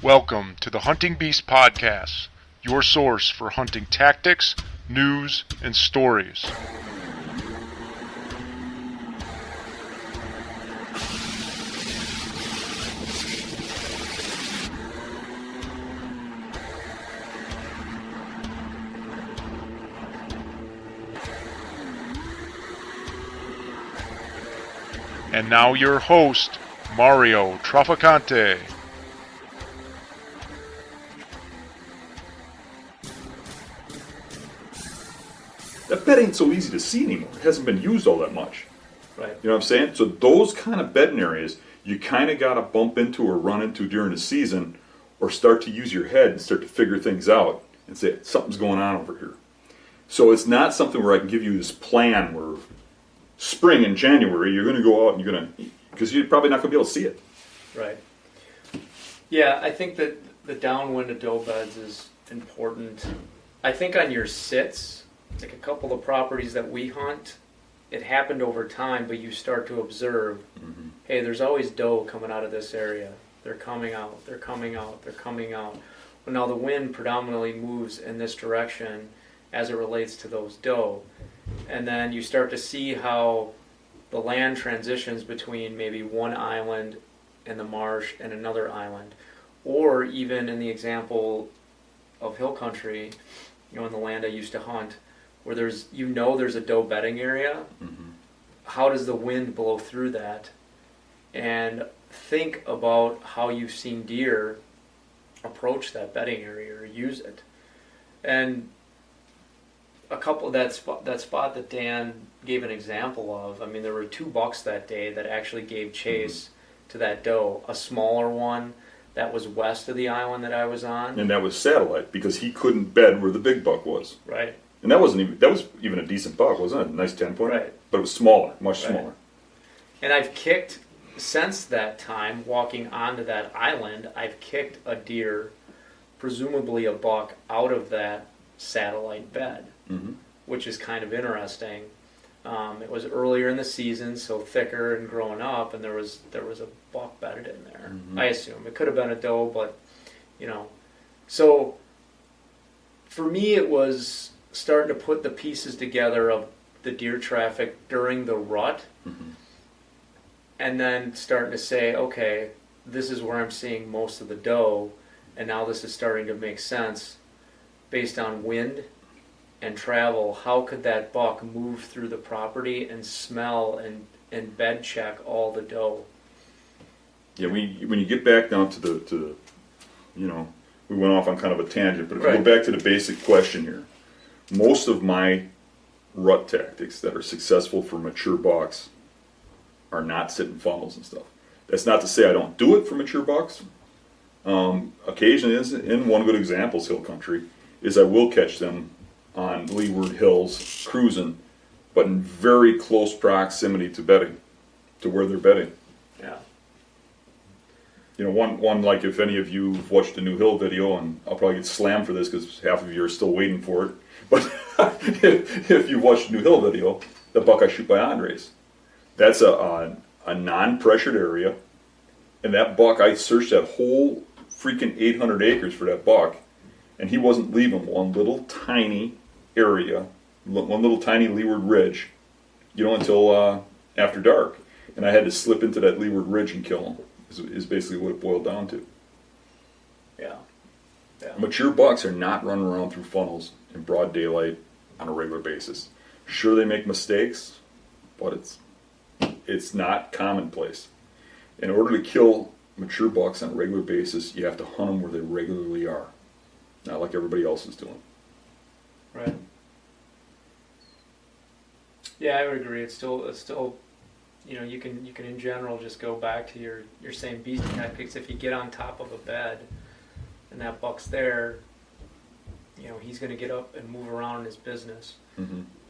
Welcome to the Hunting Beast Podcast, your source for hunting tactics, news, and stories. And now your host, Mario Traficante. That bed ain't so easy to see anymore. It hasn't been used all that much. Right. You know what I'm saying? So those kind of bedding areas, you kind of got to bump into or run into during the season, or start to use your head and start to figure things out and say, something's going on over here. So it's not something where I can give you this plan where spring and January, you're going to go out and you're going to, because you're probably not going to be able to see it. Right. Yeah, I think that the downwind of doe beds is important. I think on your sits, like a couple of properties that we hunt, it happened over time, but you start to observe, hey, there's always doe coming out of this area. They're coming out, they're coming out, they're coming out. Well, now the wind predominantly moves in this direction as it relates to those doe. And then you start to see how the land transitions between maybe one island in the marsh and another island. Or even in the example of hill country, in the land I used to hunt, where there's a doe bedding area. How does the wind blow through that? And think about how you've seen deer approach that bedding area or use it. And a couple that spot that Dan gave an example of, I mean, there were 2 bucks that day that actually gave chase to that doe. A smaller one that was west of the island that I was on. And that was satellite, because he couldn't bed where the big buck was. Right. And that was even a decent buck, wasn't it? A nice 10-point? Right. But it was smaller, much smaller. And I've kicked, since that time, walking onto that island, I've kicked a deer, presumably a buck, out of that satellite bed, which is kind of interesting. It was earlier in the season, so thicker and growing up, and there was a buck bedded in there. I assume it could have been a doe, but so for me it was starting to put the pieces together of the deer traffic during the rut, and then starting to say, okay, this is where I'm seeing most of the doe, and now this is starting to make sense based on wind and travel. How could that buck move through the property and smell and bed check all the doe? Yeah, when you get back down to the we went off on kind of a tangent, but if Right. we go back to the basic question here, most of my rut tactics that are successful for mature bucks are not sitting funnels and stuff. That's not to say I don't do it for mature bucks. Occasionally, and one good example is hill country, is I will catch them on leeward hills cruising, but in very close proximity to bedding, to where they're bedding. Yeah. One like, if any of you have watched the New Hill video, and I'll probably get slammed for this because half of you are still waiting for it, but if you watched the New Hill video, the buck I shoot by Andres, that's a non-pressured area, and that buck, I searched that whole freaking 800 acres for that buck, and he wasn't leaving one little tiny area, one little tiny leeward ridge, until after dark, and I had to slip into that leeward ridge and kill him. Is basically what it boiled down to. Yeah. Mature bucks are not running around through funnels in broad daylight on a regular basis. Sure, they make mistakes, but it's not commonplace. In order to kill mature bucks on a regular basis, you have to hunt them where they regularly are, not like everybody else is doing. Right. Yeah, I would agree. It's still. You can in general just go back to your same beast tactics. If you get on top of a bed and that buck's there, he's going to get up and move around in his business.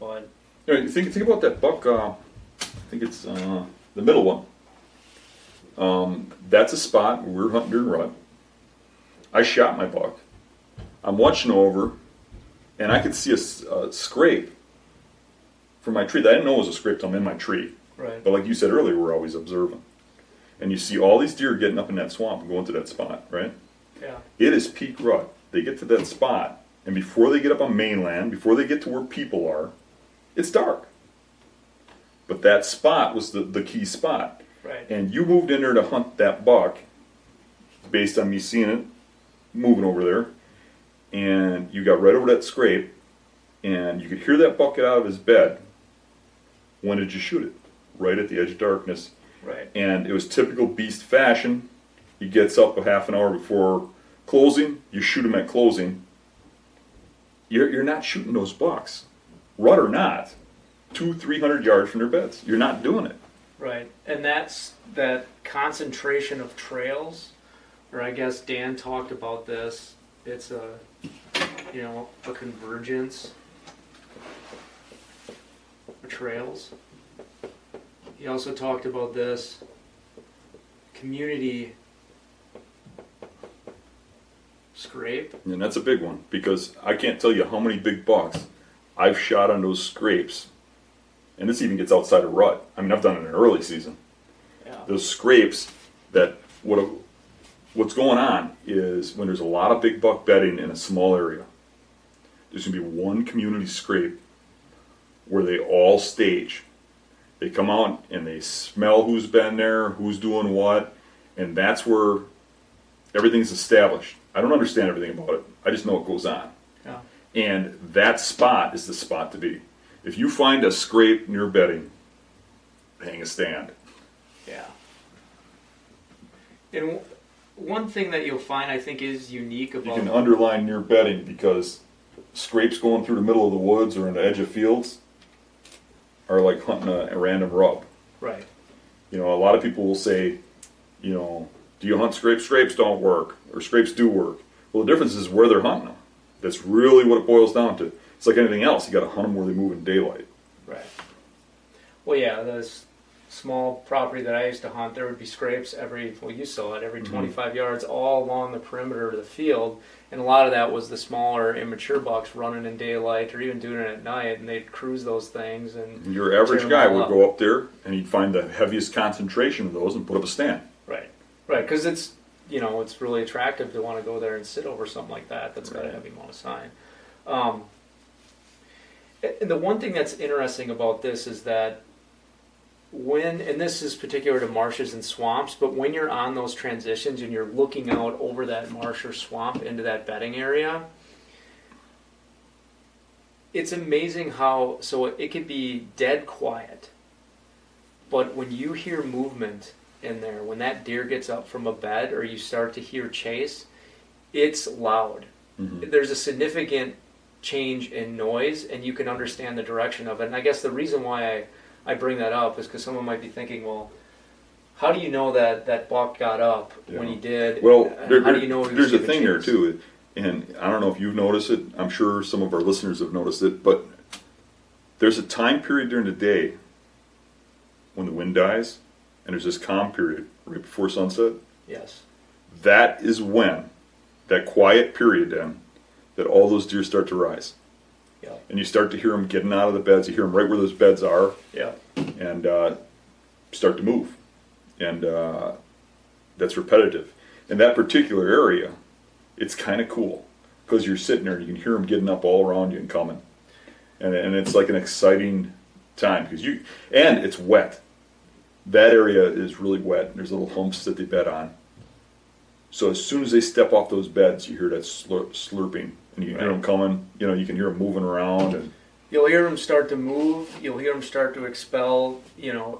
But think about that buck. I think it's the middle one. That's a spot where we're hunting during rut. I shot my buck. I'm watching over, and I could see a scrape from my tree. I didn't know it was a scrape till I'm in my tree. right. But like you said earlier, we're always observing. And you see all these deer getting up in that swamp and going to that spot, right? Yeah. It is peak rut. They get to that spot, and before they get up on mainland, before they get to where people are, it's dark. But that spot was the key spot. Right. And you moved in there to hunt that buck based on me seeing it moving over there. And you got right over that scrape, and you could hear that buck get out of his bed. When did you shoot it? Right at the edge of darkness. Right. And it was typical beast fashion. He gets up a half an hour before closing. You shoot him at closing. You're not shooting those bucks, rut or not, 200-300 yards from their beds. You're not doing it. Right. And that's that concentration of trails, or I guess Dan talked about this. It's a convergence of trails. He also talked about this community scrape. And that's a big one, because I can't tell you how many big bucks I've shot on those scrapes. And this even gets outside of rut. I mean, I've done it in an early season. Yeah. Those scrapes, what's going on is when there's a lot of big buck bedding in a small area, there's going to be one community scrape where they all stage. They come out and they smell who's been there, who's doing what, and that's where everything's established. I don't understand everything about it. I just know what goes on. Yeah. And that spot is the spot to be. If you find a scrape near bedding, hang a stand. Yeah. And one thing that you'll find, I think, is unique You about... can underline near bedding, because scrapes going through the middle of the woods or on the edge of fields are like hunting a random rub. Right. You know, a lot of people will say, you know, do you hunt scrapes? Scrapes don't work, or scrapes do work. Well, the difference is where they're hunting them. That's really what it boils down to. It's like anything else. You got to hunt them where they move in daylight. Right. Well, yeah, this small property that I used to hunt, there would be scrapes you saw it, every 25 yards all along the perimeter of the field. And a lot of that was the smaller, immature bucks running in daylight or even doing it at night, and they'd cruise those things. And Your average tear them guy all would up. go up there and he'd find the heaviest concentration of those and put up a stand. Right. Right, because it's really attractive to want to go there and sit over something like that that's got a heavy amount of sign. And the one thing that's interesting about this is that and this is particular to marshes and swamps, but when you're on those transitions and you're looking out over that marsh or swamp into that bedding area, it's amazing so it could be dead quiet, but when you hear movement in there, when that deer gets up from a bed or you start to hear chase, it's loud. Mm-hmm. There's a significant change in noise, and you can understand the direction of it. And I guess the reason why I bring that up is because someone might be thinking, well, how do you know that buck got up when he did? Well, how do you know he was there's a giving thing there chase? too, and I don't know if you've noticed it. I'm sure some of our listeners have noticed it, but there's a time period during the day when the wind dies, and there's this calm period right before sunset. Yes. That is when, that quiet period then, that all those deer start to rise. Yeah. And you start to hear them getting out of the beds. You hear them right where those beds are, Yeah. and start to move. And that's repetitive. In that particular area, it's kind of cool, because you're sitting there and you can hear them getting up all around you and coming. And it's like an exciting time, and it's wet. That area is really wet. There's little humps that they bed on. So as soon as they step off those beds, you hear that slurping, and you hear them coming. You know, you can hear them moving around, and You'll hear them start to move. You'll hear them start to expel,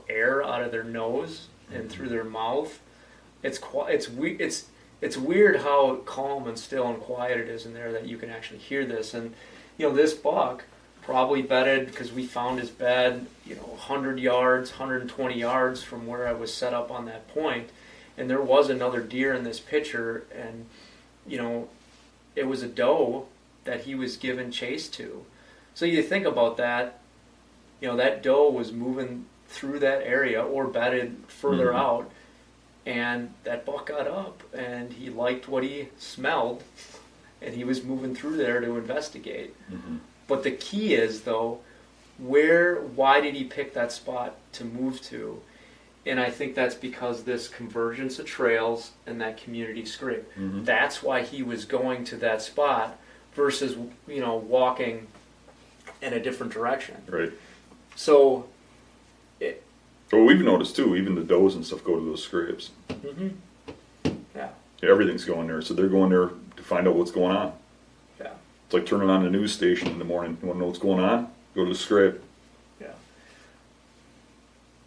air out of their nose and through their mouth. It's weird how calm and still and quiet it is in there that you can actually hear this. And this buck probably bedded, because we found his bed 100 yards, 120 yards from where I was set up on that point. And there was another deer in this picture, and it was a doe that he was given chase to. So you think about that, that doe was moving through that area or bedded further out, and that buck got up and he liked what he smelled, and he was moving through there to investigate. Mm-hmm. But the key is, though, why did he pick that spot to move to? And I think that's because this convergence of trails and that community scrape. Mhm. That's why he was going to that spot versus, walking in a different direction. Right. So, Well, we've noticed too, even the does and stuff go to those scrapes. yeah, Everything's going there, so they're going there to find out what's going on. yeah, It's like turning on the news station in the morning. You want to know what's going on? Go to the scrape. yeah.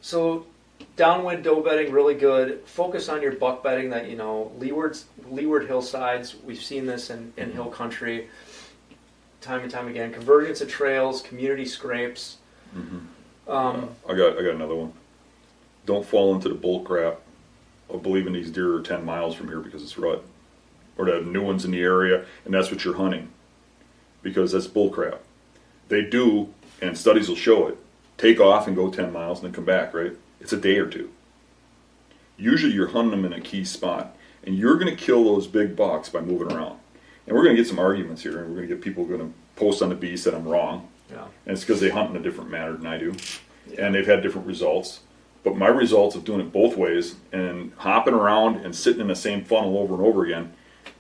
So, downwind doe bedding, really good. Focus on your buck bedding that, leeward hillsides. We've seen this in hill country time and time again. Convergence of trails, community scrapes. I got another one. Don't fall into the bull crap of believing these deer are 10 miles from here because it's rut, or to have new ones in the area, and that's what you're hunting, because that's bull crap. They do, and studies will show it, take off and go 10 miles and then come back, right? It's a day or two. Usually you're hunting them in a key spot, and you're going to kill those big bucks by moving around. And we're going to get some arguments here, and we're going to get people going to post on the Beast that I'm wrong. Yeah. And it's because they hunt in a different manner than I do. And they've had different results. But my results of doing it both ways and hopping around and sitting in the same funnel over and over again,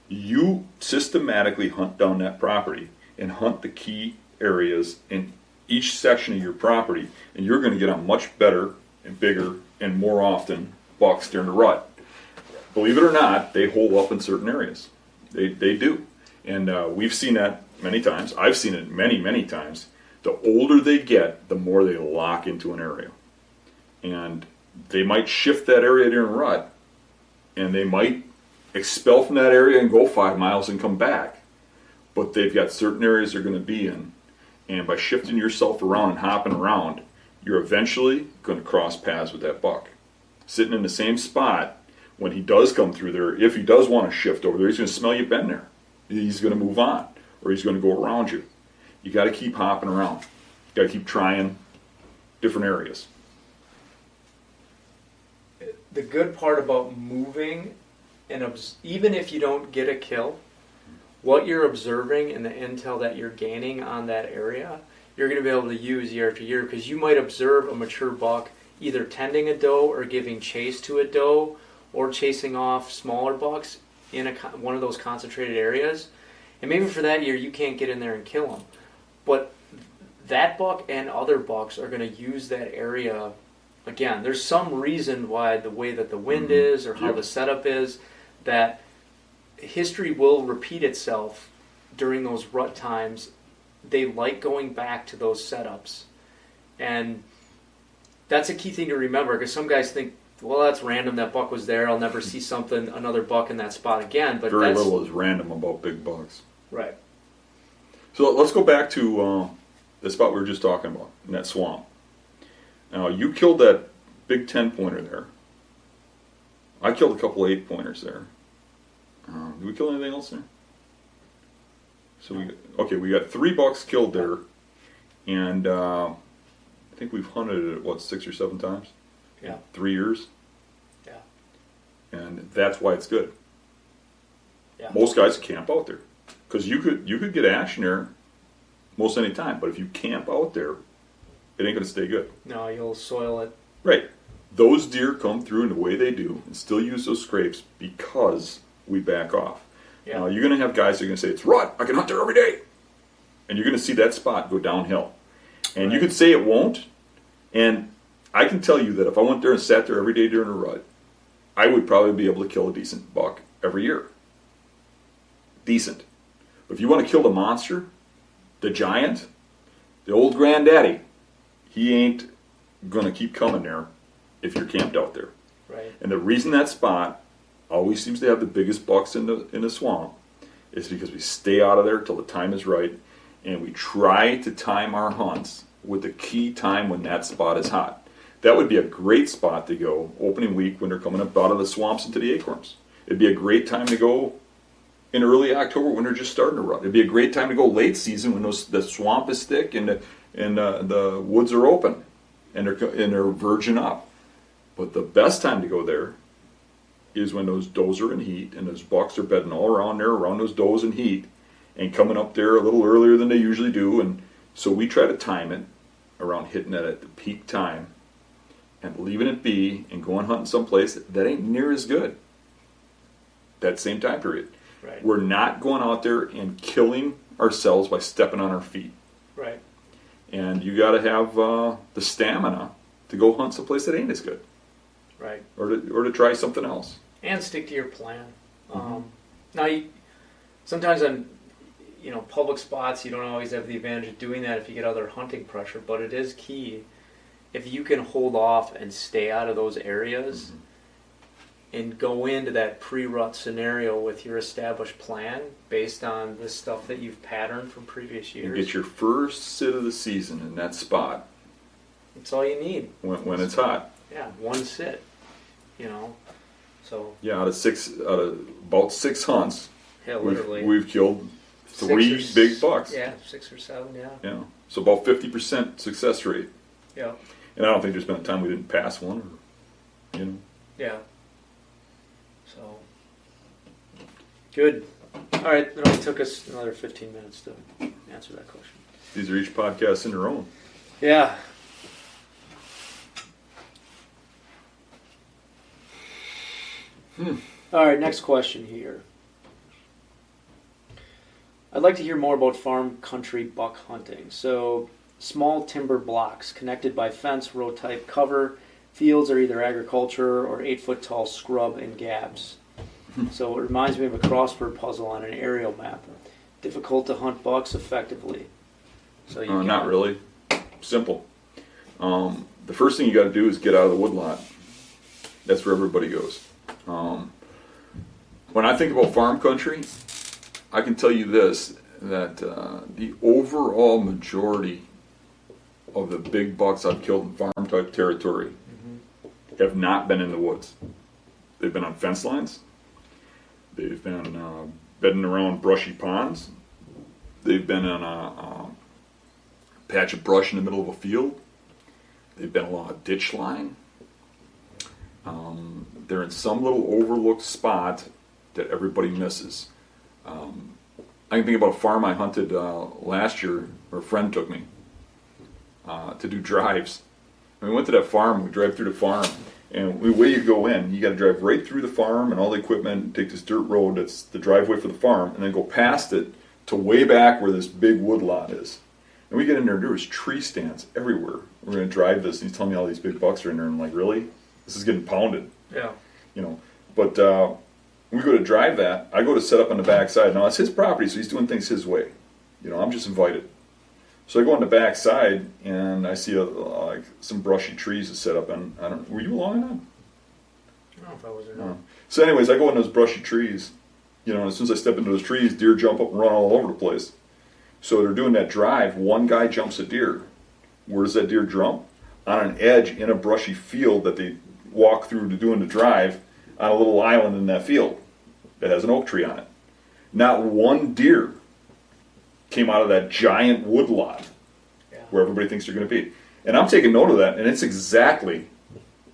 you systematically hunt down that property and hunt the key areas in each section of your property, and you're going to get on much better and bigger and more often bucks during the rut. Believe it or not, they hole up in certain areas. They do. And we've seen that many times. I've seen it many, many times. The older they get, the more they lock into an area. And they might shift that area during rut, and they might expel from that area and go 5 miles and come back. But they've got certain areas they're going to be in, and by shifting yourself around and hopping around, you're eventually going to cross paths with that buck. Sitting in the same spot, when he does come through there, if he does want to shift over there, he's going to smell you been there. He's going to move on, or he's going to go around you. You got to keep hopping around. You got to keep trying different areas. The good part about moving, and even if you don't get a kill, what you're observing and the intel that you're gaining on that area, you're going to be able to use year after year, because you might observe a mature buck either tending a doe or giving chase to a doe or chasing off smaller bucks in one of those concentrated areas. And maybe for that year you can't get in there and kill them. But that buck and other bucks are going to use that area. Again, there's some reason why the way that the wind is or how the setup is, that history will repeat itself during those rut times. They like going back to those setups. And that's a key thing to remember, because some guys think, well, that's random, that buck was there, I'll never see another buck in that spot again. But Very little is random about big bucks. Right. So let's go back to the spot we were just talking about, in that swamp. Now, you killed that big 10-pointer there. I killed a couple of 8-pointers there. Did we kill anything else there? So we got 3 bucks killed there, and I think we've hunted it 6 or 7 times. Yeah. 3 years. Yeah. And that's why it's good. Yeah. Most guys camp out there, because you could get action there most any time, but if you camp out there, it ain't going to stay good. No, you'll soil it. Right. Those deer come through in the way they do and still use those scrapes because we back off. Yeah. Now, you're going to have guys that are going to say, it's rut, I can hunt there every day. And you're going to see that spot go downhill. And you could say it won't, and I can tell you that if I went there and sat there every day during a rut, I would probably be able to kill a decent buck every year. Decent. But if you want to kill the monster, the giant, the old granddaddy, he ain't going to keep coming there if you're camped out there. Right. And the reason that spot always seems to have the biggest bucks in the swamp is because we stay out of there till the time is right, and we try to time our hunts with the key time when that spot is hot. That would be a great spot to go opening week when they're coming up out of the swamps into the acorns. It'd be a great time to go in early October when they're just starting to rut. It'd be a great time to go late season when the swamp is thick and the woods are open and they're virgin up. But the best time to go there is when those does are in heat and those bucks are bedding all around there, around those does in heat, and coming up there a little earlier than they usually do. And so we try to time it around hitting it at the peak time. and leaving it be and going hunting someplace that ain't near as good that same time period. Right. We're not going out there and killing ourselves by stepping on our feet. Right. And you got to have the stamina to go hunt someplace that ain't as good, Right. or to try something else. And stick to your plan. Mm-hmm. Now, sometimes on public spots, you don't always have the advantage of doing that if you get other hunting pressure. But it is key if you can hold off and stay out of those areas. Mm-hmm. And go into that pre-rut scenario with your established plan based on the stuff that you've patterned from previous You years. get your first sit of the season in that spot That's all you need. when it's hot. Yeah, one sit. So Yeah, out of about 6 hunts, yeah, literally we've killed 3 6 or big bucks. Yeah, 6 or 7. Yeah. Yeah, so about 50% success rate. Yeah. And I don't think there's been a time we didn't pass one, or. Yeah. So good. All right, it only took us another 15 minutes to answer that question. These are each podcast in their own. Yeah. All right, next question here. I'd like to hear more about farm country buck hunting. So, small timber blocks connected by fence, row type cover. Fields are either agriculture or 8-foot tall scrub and gabs. So it reminds me of a crossword puzzle on an aerial map. Difficult to hunt bucks effectively. So you Not really. Simple. The first thing you got to do is get out of the woodlot. That's where everybody goes. When I think about farm country, I can tell you this, that the overall majority of the big bucks I've killed in farm type territory have not been in the woods. They've been on fence lines. They've been bedding around brushy ponds. They've been on a patch of brush in the middle of a field. They've been along a ditch line. They're in some little overlooked spot that everybody misses. I can think about a farm I hunted last year, where a friend took me to do drives. And we went to that farm, we drive through the farm, and the way you go in, you got to drive right through the farm and all the equipment, take this dirt road that's the driveway for the farm, and then go past it to way back where this big wood lot is. And we get in there, there was tree stands everywhere. We're going to drive this, and he's telling me all these big bucks are in there, and I'm like, really? This is getting pounded. Yeah. But we go to drive that. I go to set up on the back side. Now, it's his property, so he's doing things his way. I'm just invited. So I go on the back side, and I see like some brushy trees to set up. And were you along on that? I don't know if I was or not. So anyways, I go in those brushy trees. And as soon as I step into those trees, deer jump up and run all over the place. So they're doing that drive. One guy jumps a deer. Where does that deer jump? On an edge in a brushy field that they walk through to doing the drive, on a little island in that field that has an oak tree on it. Not one deer came out of that giant wood lot where everybody thinks they're going to be. And I'm taking note of that, and it's exactly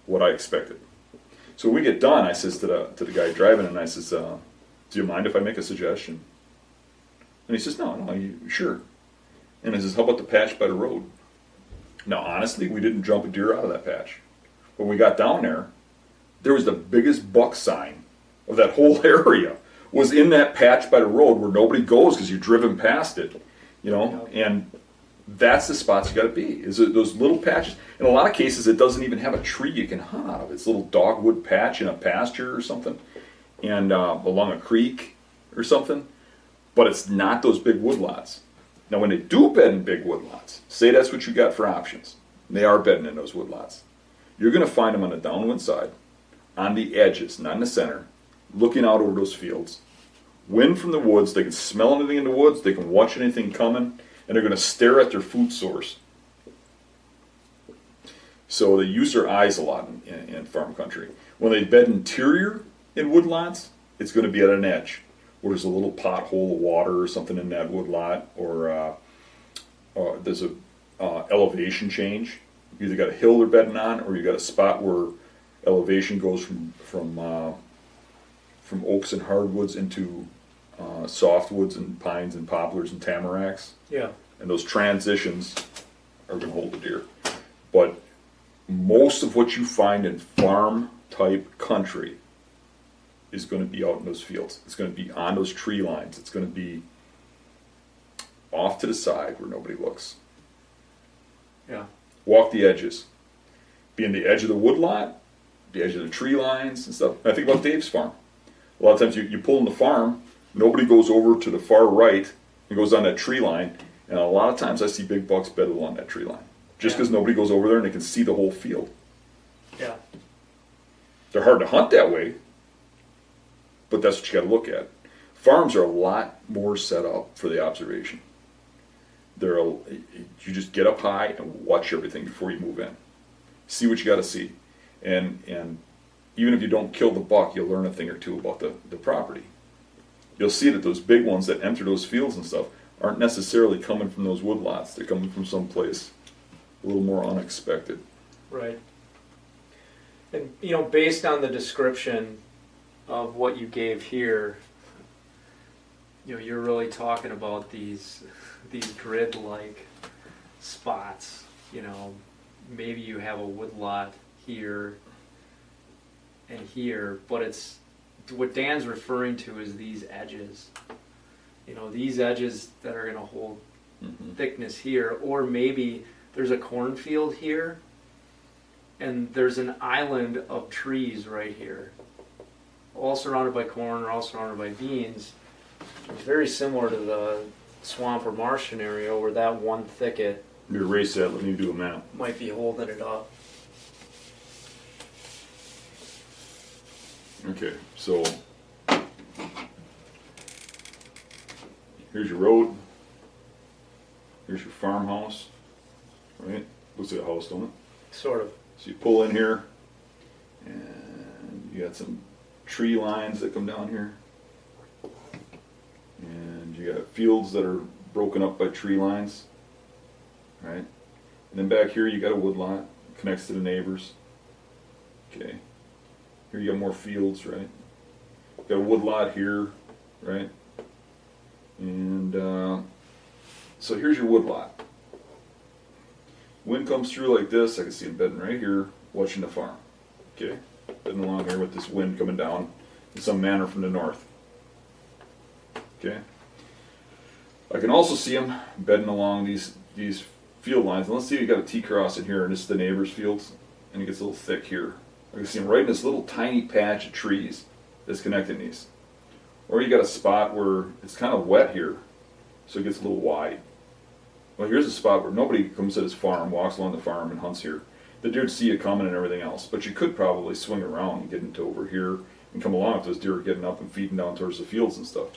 what I expected. So when we get done, I says to the guy driving, and I says, do you mind if I make a suggestion? And he says, no, sure. And I says, how about the patch by the road? Now, honestly, we didn't jump a deer out of that patch. When we got down there was the biggest buck sign of that whole area was in that patch by the road where nobody goes because you're driven past it, and that's the spots you got to be, is those little patches. In a lot of cases, it doesn't even have a tree you can hunt out of. It's a little dogwood patch in a pasture or something, and along a creek or something, but it's not those big woodlots. Now, when they do bed in big woodlots, say that's what you got for options, they are bedding in those woodlots. You're going to find them on the downwind side, on the edges, not in the center, looking out over those fields. Wind from the woods, they can smell anything in the woods, they can watch anything coming, and they're going to stare at their food source. So they use their eyes a lot in farm country. When they bed interior in woodlots, it's going to be at an edge, where there's a little pothole of water or something in that woodlot, or there's a elevation change. You either got a hill they're bedding on, or you got a spot where elevation goes from oaks and hardwoods into softwoods and pines and poplars and tamaracks. Yeah. And those transitions are going to hold the deer. But most of what you find in farm type country is going to be out in those fields. It's going to be on those tree lines. It's going to be off to the side where nobody looks. Yeah. Walk the edges. Be in the edge of the woodlot, the edge of the tree lines and stuff. And I think about Dave's farm. A lot of times you pull in the farm, nobody goes over to the far right and goes on that tree line. And a lot of times I see big bucks bedded along that tree line. Just because nobody goes over there and they can see the whole field. Yeah. They're hard to hunt that way, but that's what you got to look at. Farms are a lot more set up for the observation. You just get up high and watch everything before you move in. See what you got to see. And even if you don't kill the buck, you'll learn a thing or two about the property. You'll see that those big ones that enter those fields and stuff aren't necessarily coming from those woodlots. They're coming from someplace a little more unexpected. Right. And, based on the description of what you gave here, you're really talking about these grid-like spots. Maybe you have a woodlot here and here, but it's what Dan's referring to is these edges. These edges that are going to hold thickness here, or maybe there's a cornfield here, and there's an island of trees right here, all surrounded by corn or all surrounded by beans. It's very similar to the swamp or marsh scenario where that one thicket You erase that, let me do a map. might be holding it up. Okay, so here's your road. Here's your farmhouse, right? Looks like a house, don't it? Sort of. So you pull in here, and you got some tree lines that come down here. And you got fields that are broken up by tree lines, right? And then back here you got a woodlot, connects to the neighbors. Okay. Here you got more fields, right? Got a woodlot here, right? And so here's your woodlot. Wind comes through like this. I can see him bedding right here, watching the farm. Okay, bedding along here with this wind coming down in some manner from the north. Okay. I can also see him bedding along these field lines. And let's see, you got a T-cross in here, and this is the neighbor's fields, and it gets a little thick here. I can see him right in this little tiny patch of trees that's connecting these. Or you got a spot where it's kind of wet here, so it gets a little wide. Well, here's a spot where nobody comes to this farm, walks along the farm and hunts here. The deer would see you coming and everything else, but you could probably swing around and get into over here and come along if those deer are getting up and feeding down towards the fields and stuff.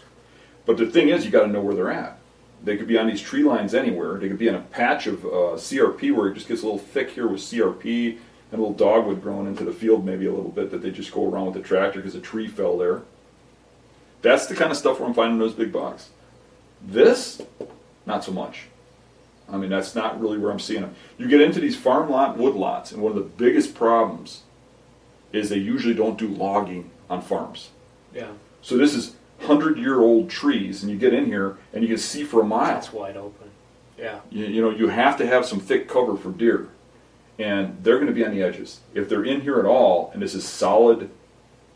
But the thing is, you got to know where they're at. They could be on these tree lines anywhere. They could be in a patch of CRP where it just gets a little thick here with CRP and a little dogwood growing into the field maybe a little bit that they just go around with the tractor because a tree fell there. That's the kind of stuff where I'm finding those big bucks. This, not so much. I mean, that's not really where I'm seeing them. You get into these farm lot woodlots, and one of the biggest problems is they usually don't do logging on farms. Yeah. So this is 100-year-old trees, and you get in here and you can see for a mile. It's wide open. Yeah. You know, you have to have some thick cover for deer, and they're going to be on the edges. If they're in here at all, and this is solid,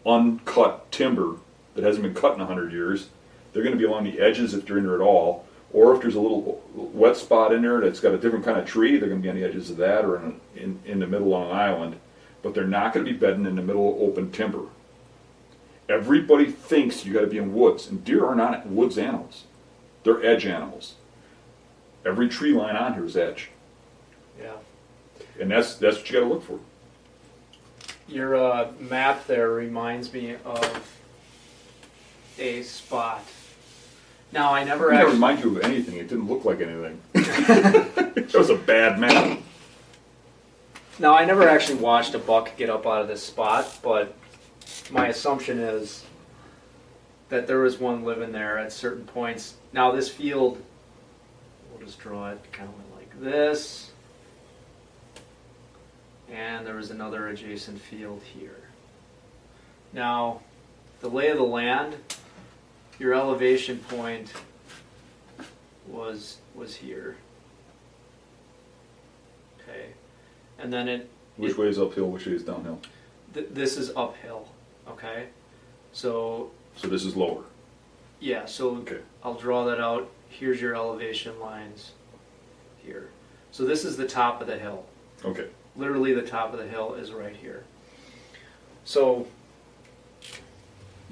uncut timber that hasn't been cut in 100 years, they're going to be along the edges if they're in there at all. Or if there's a little wet spot in there that's got a different kind of tree, they're going to be on the edges of that or in the middle on an island. But they're not going to be bedding in the middle of open timber. Everybody thinks you got to be in woods, and deer are not woods animals. They're edge animals. Every tree line on here is edge. Yeah. And that's what you got to look for. Your map there reminds me of a spot. Now, I never I actually... remind you of anything. It didn't look like anything. It was a bad map. Now, I never actually watched a buck get up out of this spot, but my assumption is that there was one living there at certain points. Now, this field, we'll just draw it kind of like this. And there was another adjacent field here. Now, the lay of the land, your elevation point was here. Okay. And then Which way is uphill, which way is downhill? This is uphill, okay? So this is lower. yeah, so Okay. I'll draw that out. Here's your elevation lines here. So this is the top of the hill. Okay. Literally the top of the hill is right here. So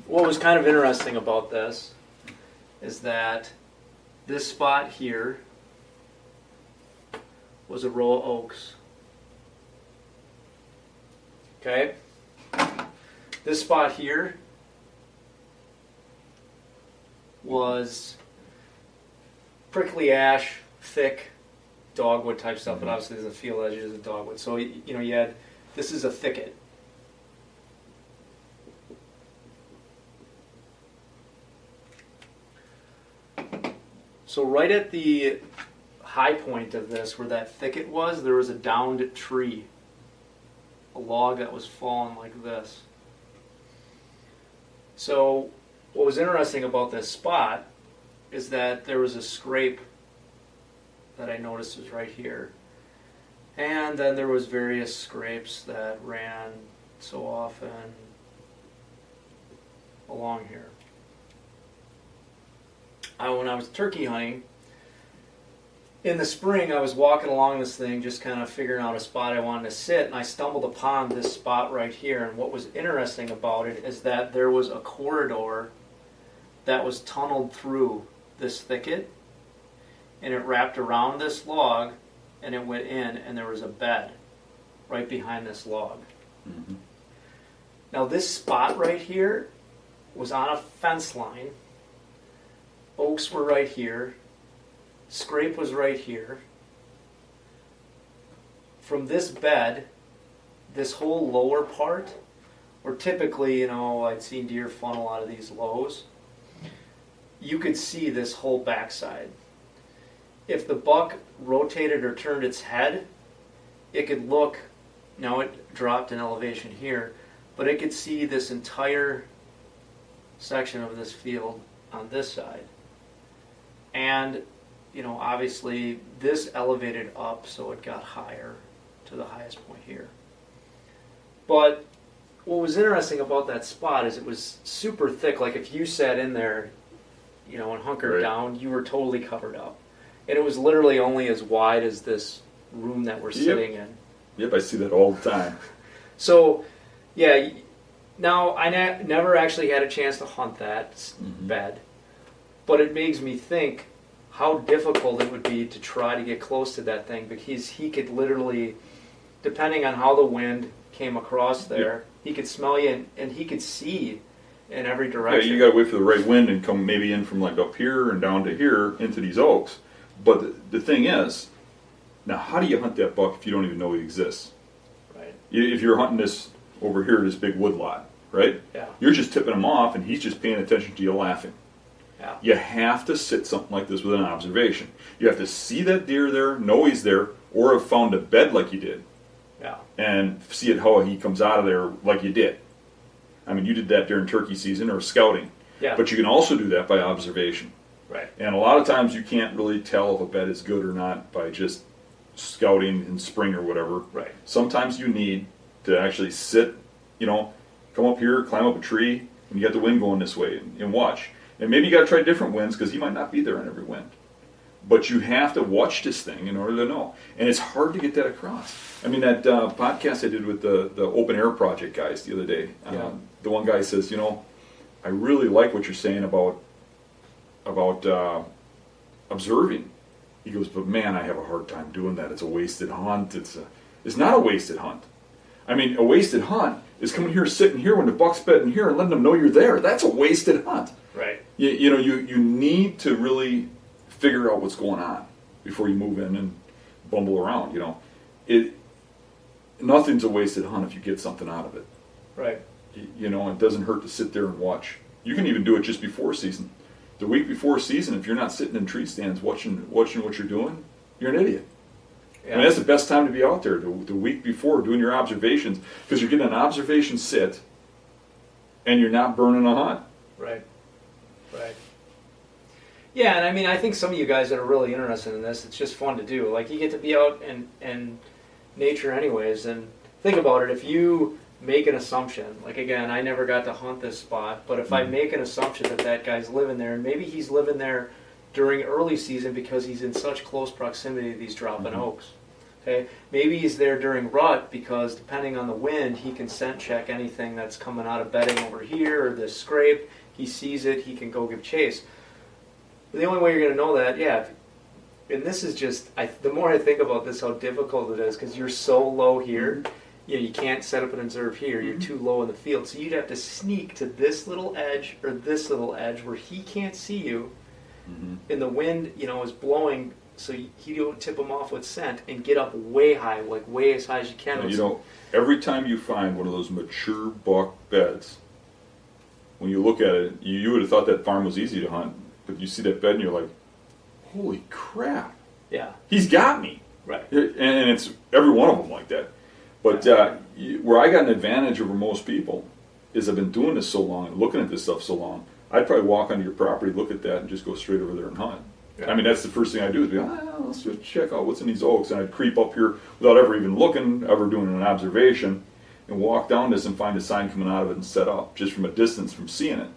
what was kind of interesting about this is that this spot here was a row of oaks. Okay? This spot here was prickly ash, thick dogwood type stuff, but obviously there's a field edges of dogwood. So you know, you had, this is a thicket. So right at the high point of this, where that thicket was, there was a downed tree, a log that was fallen like this. So what was interesting about this spot is that there was a scrape that I noticed was right here. And then there was various scrapes that ran so often along here. When I was turkey hunting, in the spring I was walking along this thing just kind of figuring out a spot I wanted to sit, and I stumbled upon this spot right here. And what was interesting about it is that there was a corridor that was tunneled through this thicket, and it wrapped around this log, and it went in, and there was a bed right behind this log. Mm-hmm. Now this spot right here was on a fence line. Oaks were right here. Scrape was right here. From this bed, this whole lower part, where typically, you know, I'd seen deer funnel out of these lows, you could see this whole backside. If the buck rotated or turned its head, it could look, now it dropped in elevation here, but it could see this entire section of this field on this side. And, you know, obviously this elevated up so it got higher to the highest point here. But what was interesting about that spot is it was super thick. Like if you sat in there, you know, and hunkered Right. down, you were totally covered up. And it was literally only as wide as this room that we're sitting in. Yep, I see that all the time. So, yeah, now I never actually had a chance to hunt that bed, but it makes me think how difficult it would be to try to get close to that thing, because he could literally, depending on how the wind came across there, he could smell you and he could see in every Yeah, direction. you got to wait for the right wind and come maybe in from like up here and down to here into these oaks. But the thing is, now how do you hunt that buck if you don't even know he exists? Right. If you're hunting this over here, this big wood lot, right? Yeah. You're just tipping him off and he's just paying attention to you laughing. Yeah. You have to sit something like this with an observation. You have to see that deer there, know he's there, or have found a bed like you did, Yeah. and see it how he comes out of there like you did. I mean, you did that during turkey season or scouting. Yeah. But you can also do that by observation. Right. And a lot of times you can't really tell if a bed is good or not by just scouting in spring or whatever. Right. Sometimes you need to actually sit, you know, come up here, climb up a tree, and you got the wind going this way, and watch. And maybe you got to try different winds because he might not be there in every wind. But you have to watch this thing in order to know. And it's hard to get that across. I mean, that podcast I did with the Open Air Project guys the other day, Yeah. the one guy says, you know, I really like what you're saying about observing. He goes, but man, I have a hard time doing that. It's a wasted hunt. It's not a wasted hunt. I mean, a wasted hunt is coming here, sitting here when the buck's bedding here and letting them know you're there. That's a wasted hunt. Right. You know, you need to really figure out what's going on before you move in and bumble around. You know, nothing's a wasted hunt if you get something out of it. Right. You know, it doesn't hurt to sit there and watch. You can even do it just before season. The week before season, if you're not sitting in tree stands watching what you're doing, you're an idiot. Yeah. I mean, that's the best time to be out there, the week before, doing your observations, because you're getting an observation sit, and you're not burning a hunt. Right. Right. Yeah, and I mean, I think some of you guys that are really interested in this, it's just fun to do. Like, you get to be out in nature anyways, and think about it. If you make an assumption, like again, I never got to hunt this spot, but if I make an assumption that that guy's living there, and maybe he's living there during early season because he's in such close proximity to these dropping oaks. Okay, maybe he's there during rut because depending on the wind, he can scent check anything that's coming out of bedding over here or this scrape. He sees it, he can go give chase. But the only way you're going to know that, and this is just, the more I think about this, how difficult it is, because you're so low here, you can't set up an observe here, you're too low in the field, so you'd have to sneak to this little edge or this little edge where he can't see you, and the wind, is blowing, so he don't tip him off with scent, and get up way high, like way as high as you can. Every time you find one of those mature buck beds, when you look at it, you would have thought that farm was easy to hunt, but you see that bed and you're like, holy crap. Yeah. He's got me. Right. And it's every one of them like that. But where I got an advantage over most people is I've been doing this so long and looking at this stuff so long, I'd probably walk onto your property, look at that, and just go straight over there and hunt. Yeah. I mean, that's the first thing I do is be like, let's just check out what's in these oaks. And I'd creep up here without ever even looking, ever doing an observation, and walk down this and find a sign coming out of it and set up just from a distance from seeing it.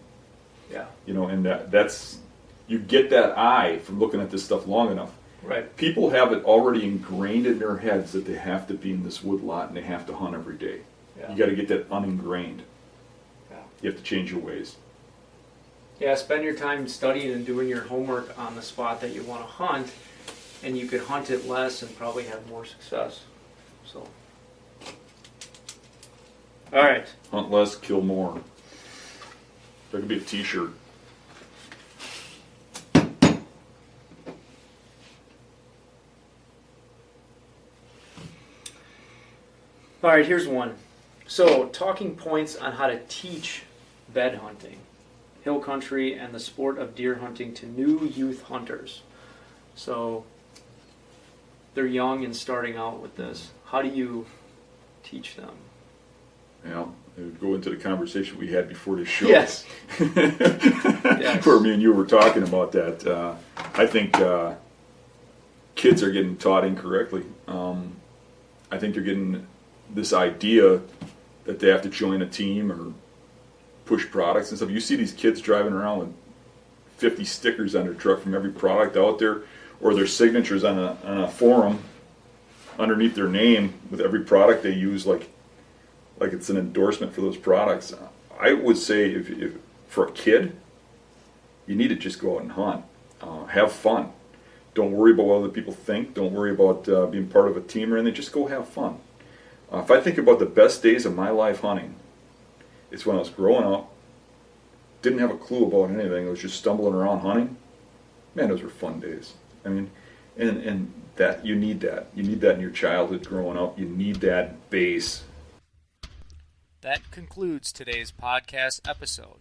Yeah. And that's, you get that eye from looking at this stuff long enough. Right. People have it already ingrained in their heads that they have to be in this wood lot and they have to hunt every day. Yeah. You got to get that uningrained. Yeah. You have to change your ways. Yeah, spend your time studying and doing your homework on the spot that you want to hunt, and you could hunt it less and probably have more success. So, all right. Hunt less, kill more. That could be a T-shirt. All right, here's one. So, talking points on how to teach bed hunting, hill country, and the sport of deer hunting to new youth hunters. So, they're young and starting out with this. How do you teach them? Yeah, it would go into the conversation we had before the show. Yes. Yes. Where me and you were talking about that. I think kids are getting taught incorrectly. I think they're getting this idea that they have to join a team or push products and stuff. You see these kids driving around with 50 stickers on their truck from every product out there, or their signatures on a forum underneath their name with every product they use, like it's an endorsement for those products. I would say if for a kid, you need to just go out and hunt. Have fun. Don't worry about what other people think. Don't worry about being part of a team or anything. Just go have fun. If I think about the best days of my life hunting, it's when I was growing up, didn't have a clue about anything. I was just stumbling around hunting. Man, those were fun days. I mean, and that you need that. You need that in your childhood growing up. You need that base. That concludes today's podcast episode.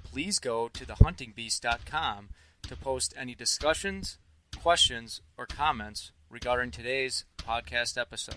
Please go to thehuntingbeast.com to post any discussions, questions, or comments regarding today's podcast episode.